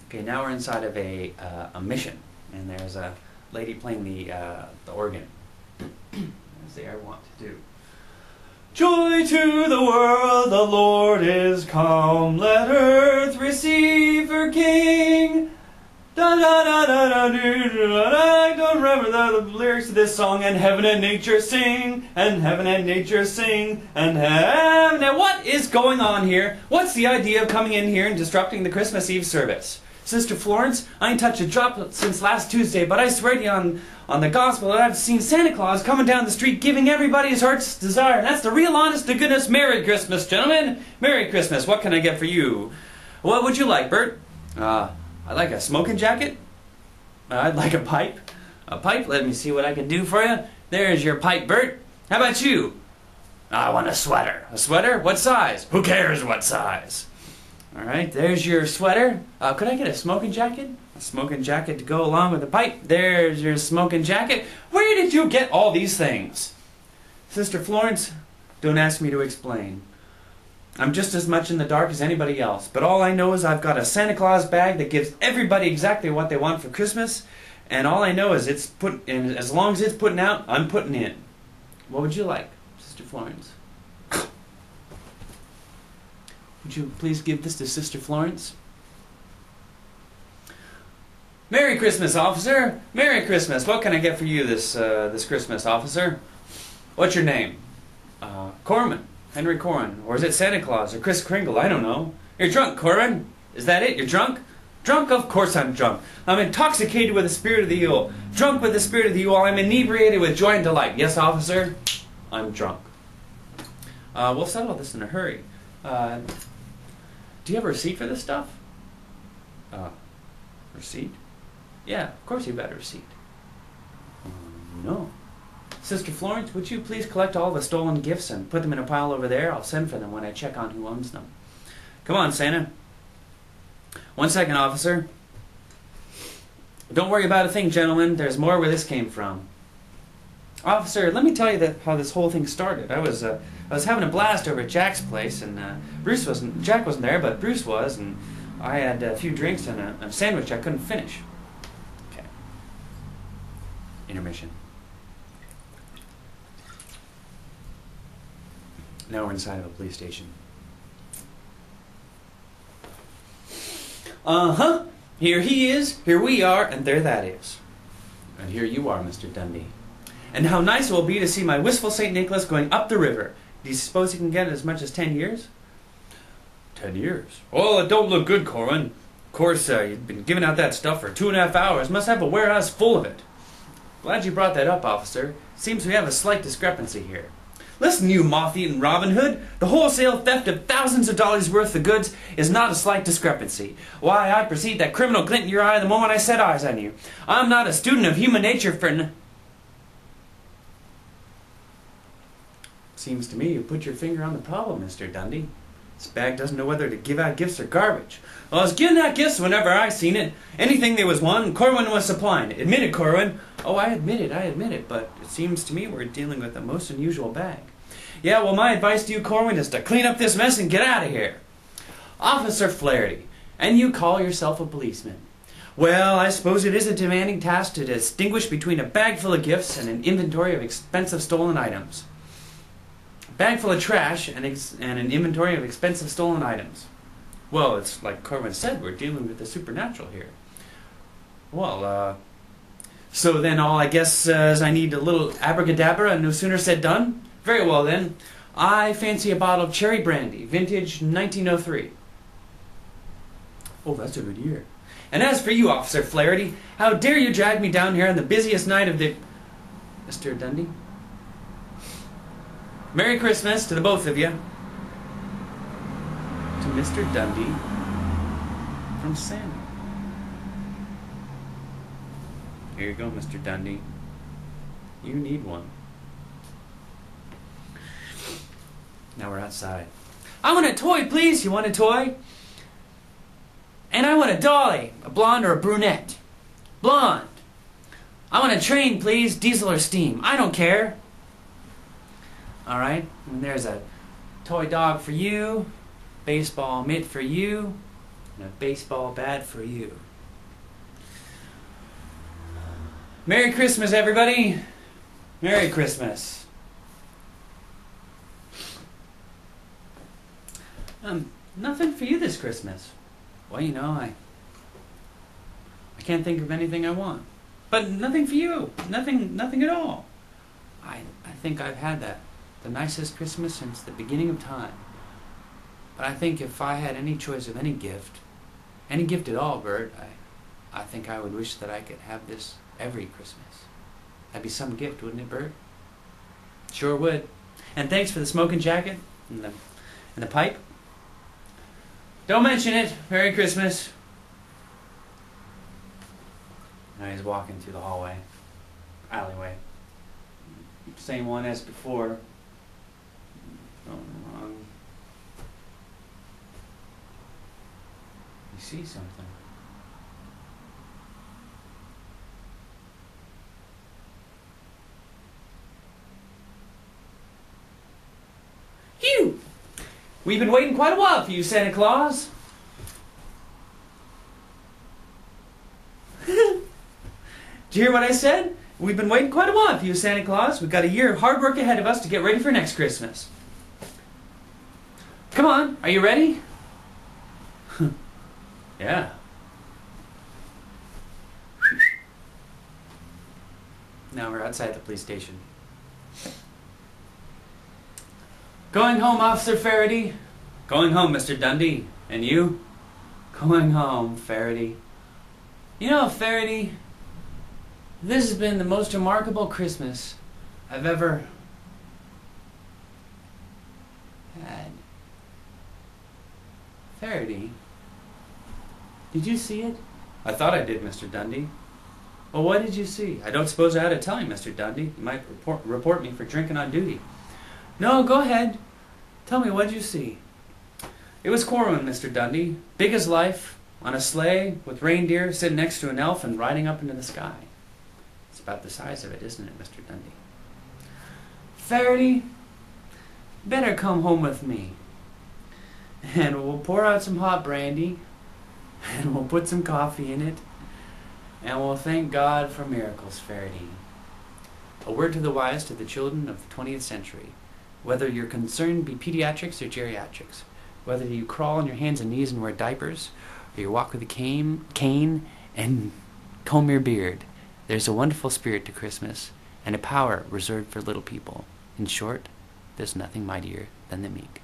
Okay, now we're inside of a mission, and there's a lady playing the organ. As they want to do. Joy to the world, the Lord is come. Let earth receive her King. Da da da da da da da. I don't remember the lyrics of this song. And heaven and nature sing, and heaven and nature sing, and heaven. Now what is going on here? What's the idea of coming in here and disrupting the Christmas Eve service? Sister Florence, I ain't touched a drop since last Tuesday, but I swear to you on the gospel that I've seen Santa Claus coming down the street giving everybody his heart's desire. And that's the real honest to goodness Merry Christmas, gentlemen. Merry Christmas. What can I get for you? What would you like, Bert? I'd like a smoking jacket. I'd like a pipe. A pipe? Let me see what I can do for you. There's your pipe, Bert. How about you? I want a sweater. A sweater? What size? Who cares what size? Alright, there's your sweater. Could I get a smoking jacket? A smoking jacket to go along with the pipe. There's your smoking jacket. Where did you get all these things? Sister Florence, don't ask me to explain. I'm just as much in the dark as anybody else, but all I know is I've got a Santa Claus bag that gives everybody exactly what they want for Christmas, and all I know is it's put in, as long as it's putting out, I'm putting in. What would you like, Sister Florence? Would you please give this to Sister Florence? Merry Christmas, officer! Merry Christmas! What can I get for you this Christmas, officer? What's your name? Corman. Henry Corman. Or is it Santa Claus or Kris Kringle? I don't know. You're drunk, Corman. Is that it? You're drunk? Drunk? Of course I'm drunk. I'm intoxicated with the spirit of the Yule. Drunk with the spirit of the Yule. I'm inebriated with joy and delight. Yes, officer? I'm drunk. We'll settle this in a hurry. Do you have a receipt for this stuff? Receipt? Yeah, of course you've got a receipt. No. Sister Florence, would you please collect all the stolen gifts and put them in a pile over there? I'll send for them when I check on who owns them. Come on, Santa. 1 second, officer. Don't worry about a thing, gentlemen. There's more where this came from. Officer, let me tell you how this whole thing started. I was having a blast over at Jack's place, and Jack wasn't there, but Bruce was, and I had a few drinks and a sandwich I couldn't finish. Okay. Intermission. Now we're inside of a police station. Uh-huh. Here he is, here we are, and there that is. And here you are, Mr. Dundee. And how nice it will be to see my wistful St. Nicholas going up the river. Do you suppose he can get as much as 10 years? 10 years? Oh, it don't look good, Corwin. Of course, you've been giving out that stuff for 2.5 hours. Must have a warehouse full of it. Glad you brought that up, officer. Seems we have a slight discrepancy here. Listen, you moth-eaten Robin Hood. The wholesale theft of thousands of dollars worth of goods is not a slight discrepancy. Why, I perceived that criminal glint in your eye the moment I set eyes on you. I'm not a student of human nature for... Seems to me you put your finger on the problem, Mr. Dundee. This bag doesn't know whether to give out gifts or garbage. Well, I was giving out gifts whenever I seen it. Anything there was one, Corwin was supplying it. Admit it, Corwin. Oh, I admit it, but it seems to me we're dealing with a most unusual bag. Yeah, well, my advice to you, Corwin, is to clean up this mess and get out of here. Officer Flaherty, and you call yourself a policeman. Well, I suppose it is a demanding task to distinguish between a bag full of gifts and an inventory of expensive stolen items. A bag full of trash and an inventory of expensive stolen items. Well, it's like Corwin said, we're dealing with the supernatural here. Well, so then all I guess is I need a little abracadabra and no sooner said done. Very well then, I fancy a bottle of cherry brandy, vintage 1903. Oh, that's a good year. And as for you, Officer Flaherty, how dare you drag me down here on the busiest night of the... Mr. Dundee? Merry Christmas to the both of you. To Mr. Dundee from Santa. Here you go, Mr. Dundee. You need one. Now we're outside. I want a toy, please. You want a toy? And I want a dolly. A blonde or a brunette? Blonde. I want a train, please. Diesel or steam. I don't care. Alright. And there's a toy dog for you. Baseball mitt for you. and a baseball bat for you. Merry Christmas, everybody! Merry Christmas. Nothing for you this Christmas. Well, you know, I can't think of anything I want. But nothing for you. Nothing at all. I think I've had the nicest Christmas since the beginning of time. But I think if I had any choice of any gift at all, Bert, I think I would wish that I could have this every Christmas. That'd be some gift, wouldn't it, Bert? Sure would. And thanks for the smoking jacket and the pipe. Don't mention it. Merry Christmas. Now he's walking through the alleyway. Same one as before. Going wrong. You see something. Phew! We've been waiting quite a while for you, Santa Claus. Did you hear what I said? We've been waiting quite a while for you, Santa Claus. We've got a year of hard work ahead of us to get ready for next Christmas. Come on, are you ready? Yeah. Now we're outside the police station. Going home, Officer Faraday. Going home, Mr. Dundee. And you? Going home, Faraday. You know, Faraday, this has been the most remarkable Christmas I've ever had. Faraday, did you see it? I thought I did, Mr. Dundee. Well, what did you see? I don't suppose I ought to tell you, Mr. Dundee. You might report me for drinking on duty. No, go ahead. Tell me, what did you see? It was Corwin, Mr. Dundee. Big as life, on a sleigh, with reindeer, sitting next to an elf and riding up into the sky. It's about the size of it, isn't it, Mr. Dundee? Faraday, better come home with me. And we'll pour out some hot brandy, and we'll put some coffee in it, and we'll thank God for miracles, Faraday. A word to the wise, to the children of the 20th century. Whether your concern be pediatrics or geriatrics, whether you crawl on your hands and knees and wear diapers, or you walk with a cane and comb your beard, there's a wonderful spirit to Christmas, and a power reserved for little people. In short, there's nothing mightier than the meek.